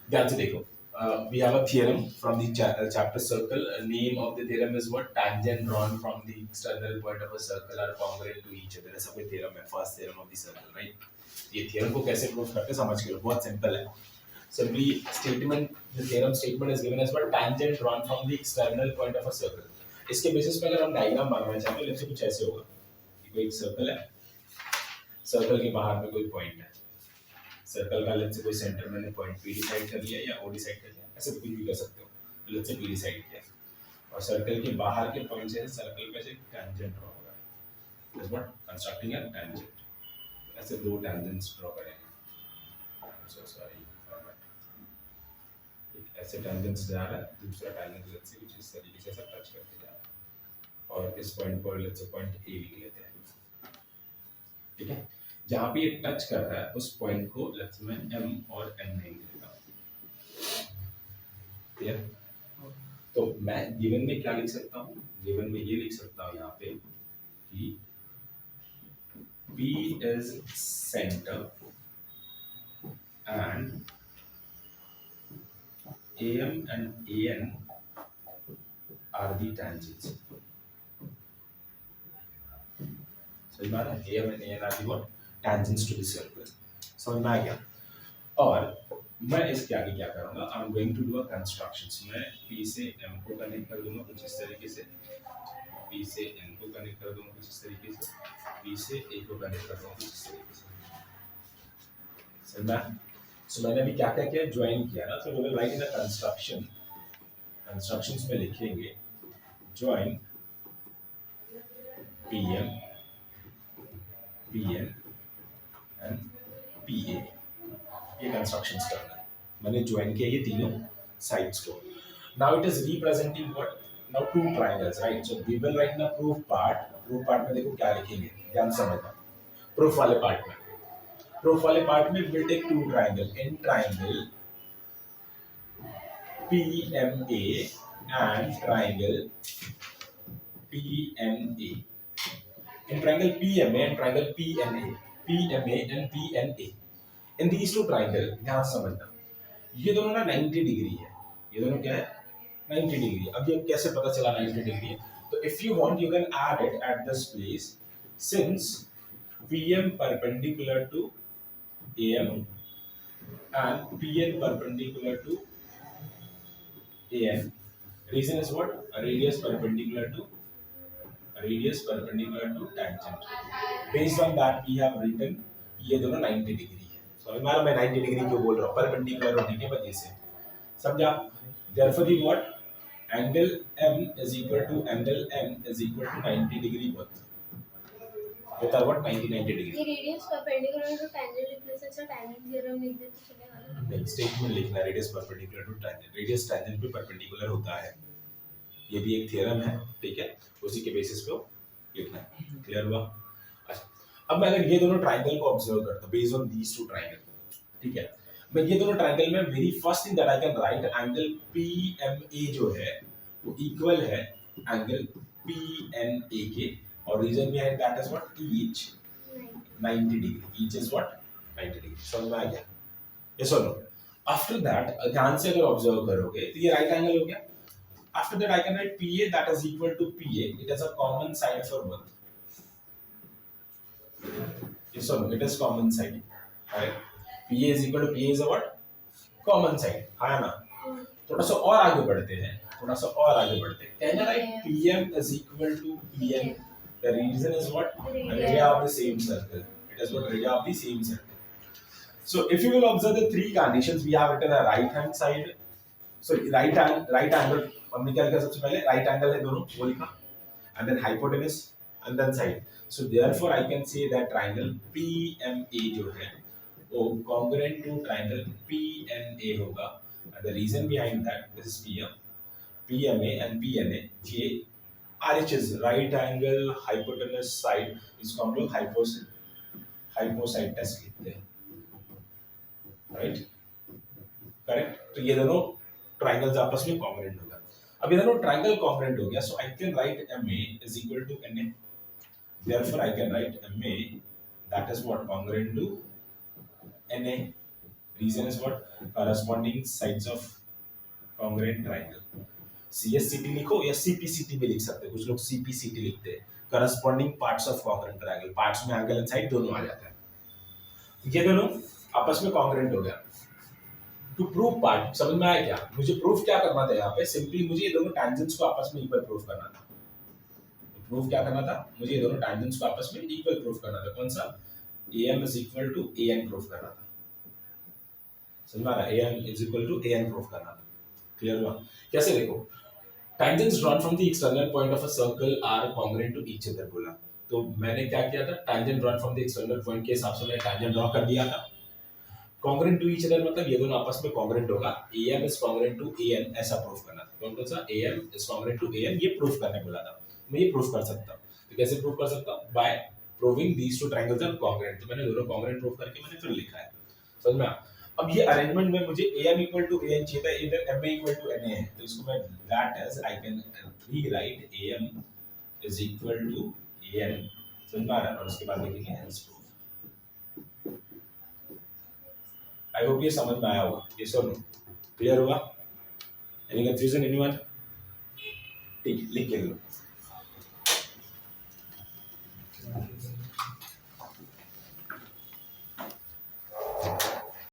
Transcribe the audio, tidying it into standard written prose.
ध्यान से देखो, we have a theorem from the chapter circle. Name of the theorem is what? Tangent drawn from the external point of a circle are congruent to each other. ऐसा कोई theorem है, first theorem of the circle, right? ये theorem को कैसे prove करते हैं समझ के लो, बहुत simple है. Simply statement, the theorem statement is given as what? Tangent drawn from the external point of a circle. इसके बेसिस पे अगर हम डायग्राम बनाना चाहें तो लेट्स से कुछ ऐसे होगा कि कोई एक सर्कल है, सर्कल के बाहर में कोई पॉइंट है, सर्कल का लेट्स से कोई सेंटर मैंने पॉइंट पी डिसाइड कर लिया या ओ डिसाइड कर लिया, ऐसे कुछ भी कर सकते हो, तो लेट्स से पी डिसाइड किया और सर्कल के बाहर के पॉइंट से सर्कल पे से टेंजेंट ड्रॉ होगा, that's what constructing a tangent. ऐसे दो टेंजेंट्स ड्रॉ करेंगे, सो सॉरी एक ऐसे टेंजेंट्स जा रहा है, दूसरा टेंजेंट लेट्स से कुछ इस तरीके से सब टच करके जा रहा है और इस पॉइंट को लेट्स से पॉइंट ए लिख लेते हैं. ठीक है, जहां पे ये टच कर रहा है उस पॉइंट को लेट्स मैं एम और एन नेम देता हूं. क्लियर? तो मैं गिवन में क्या लिख सकता हूं, गिवन में ये लिख सकता हूं यहां पे कि P is center and AM and AN are the tangents. समझ में आ रहा है? AM and AN are the what? Tangents to the circle. समझ में आ गया? और मैं इसके आगे क्या करूंगा? I'm going to do a constructions. मैं P से M को कनेक्ट कर दूंगा कुछ इस तरीके से, P से N को कनेक्ट कर दूंगा कुछ इस तरीके से, P से A को कनेक्ट कर दूंगा कुछ इस तरीके से. समझ में? So मैंने अभी क्या क्या किया, ज्वाइन किया ना, तो we will write in the construction, constructions में लिखेंगे join PM, PN and PA. ये कंस्ट्रक्शंस करना है, मैंने ज्वाइन किया ये तीनों साइड्स को. Now it is representing what? Now two triangles, right? So we will write in the proof part में देखो क्या लिखेंगे, ध्यान से समझना. प्रूफ वाले पार्ट में, प्रूफ वाले पार्ट में will take two triangle, in triangle PMA and triangle PNA. In triangle PMA and triangle PNA, PMA and PNA. In these two triangle, ध्यान से समझना, ये दोनों ना 90 डिग्री है. ये दोनों क्या है? 90 डिग्री. अब ये कैसे पता चला 90 डिग्री है? तो if you want, you can add it at this place. Since PM perpendicular to AM and PN perpendicular to AN. Reason is what? A radius perpendicular to tangent. Based on that, we have written ये दोनों 90 degree है. समझ में आ रहा मैं 90 degree क्यों बोल रहा हूँ? परपेंडिकुलर होने की वजह से. समझा? Therefore, the what? Angle M is equal to angle N is equal to 90 degree both. होता है what? 90 degree. ये रेडियस परपेंडिकुलर टू टेंजेंट लिखने से अच्छा टेंजेंट थ्योरम लिख दे तो चलेगा ना? नहीं, स्टेटमेंट लिखना है radius perpendicular to tangent. Radius tangent पे परपेंडिकुलर होता है, ये भी एक थ्योरम है. ठीक है, उसी के बेसिस पे लिखना है. क्लियर हुआ? अच्छा, अब मैं अगर ये दोनों ट्रायंगल को ऑब्जर्व करता हूं based on these two triangle, ठीक है, मैं ये दोनों ट्रायंगल में very first thing that I can write angle PMA जो है वो इक्वल है एंगल PNA के, और reason behind that is what? Each 90 degree. Each is what? 90 degree. समझ में आ गया? यस और नो? आफ्टर दैट ध्यान से अगर ऑब्जर्व करोगे तो ये राइट एंगल हो गया. After that, I can write PA that is equal to PA. It is a common side for both. Yes or no? It is common side. Right? PA is equal to PA is a what? Common side. हाँ ना? थोड़ा सा और आगे बढ़ते हैं. Can I write PM is equal to PN? The reason is what? Area of the same circle. It is what? Area of the same circle. So if you will observe the three conditions, we have written a right hand side. So right angle हमने क्या लिखा सबसे पहले? Right angle है दोनों, वो लिखा, and then hypotenuse and then side. So therefore I can say that triangle PMA जो है वो कॉन्ग्रुएंट टू ट्रायंगल PNA होगा. And the reason behind that this is PMA and PNA ये RHS right angle hypotenuse side, इसको हम लोग hypo side test लिखते हैं. राइट? करेक्ट? तो ये दोनों ट्रायंगल्स आपस में कॉन्ग्रुएंट होगा. अब ये दोनों ट्रायंगल कॉन्ग्रुएंट हो गया, so I can write MA is equal to NA. Therefore I can write MA that is what? Congruent to NA. Reason is what corresponding sides of congruent triangle. CSCT लिखो या CPCT भी लिख सकते हो, कुछ लोग CPCT लिखते हैं, corresponding parts of congruent triangle, parts में एंगल एंड साइड दोनों आ जाता है। ये दोनों आपस में कॉन्ग्रुएंट हो गया। टू प्रूव पार्ट, समझ में आया क्या? मुझे प्रूफ क्या करना था यहाँ पे, सिंपली मुझे ये दोनों टैंजेंट्स को आपस में इक्वल प्रूफ करना था। प्रूफ क्या करना था मुझे, ये दोनों टैंजेंट्स को आपस में इक्वल प्रूफ करना था। कौन सा? AM is equal to AN proof करना था। समझ में आ रहा है? AM is equal to AN proof करना था। क्लियर हुआ? कैसे? देखो, tangents drawn from the external point of a circle are congruent to each other बोला, तो मैंने क्या किया था, tangent drawn from the external point के हिसाब से मैंने tangent ड्रॉ कर दिया था। congruent to each other मतलब ये दोनों आपस में congruent होगा, AM is congruent to AN ऐसा प्रूफ करना था। कौन कौन सा? AM is congruent to AN, ये प्रूफ करने बोला था। मैं ये प्रूफ कर सकता हूँ, तो कैसे प्रूफ कर सकता हूँ? By proving these two triangles are congruent, तो मैंने दोनों congruent प्रूफ करके मैंने फिर लिखा है। समझ में आया? अब ये अरेंजमेंट में मुझे AM इक्वल टू AN चाहिए था, इधर MA इक्वल टू NA है, तो इसको मैं that as I can rewrite AM is equal to AN। समझ में आ रहा है? और उसके बाद लिखेंगे हेंस प्रूफ। आई होप ये समझ में आया होगा, ये सब क्लियर हुआ? Any confusion anyone? ठीक है, लिख के लो।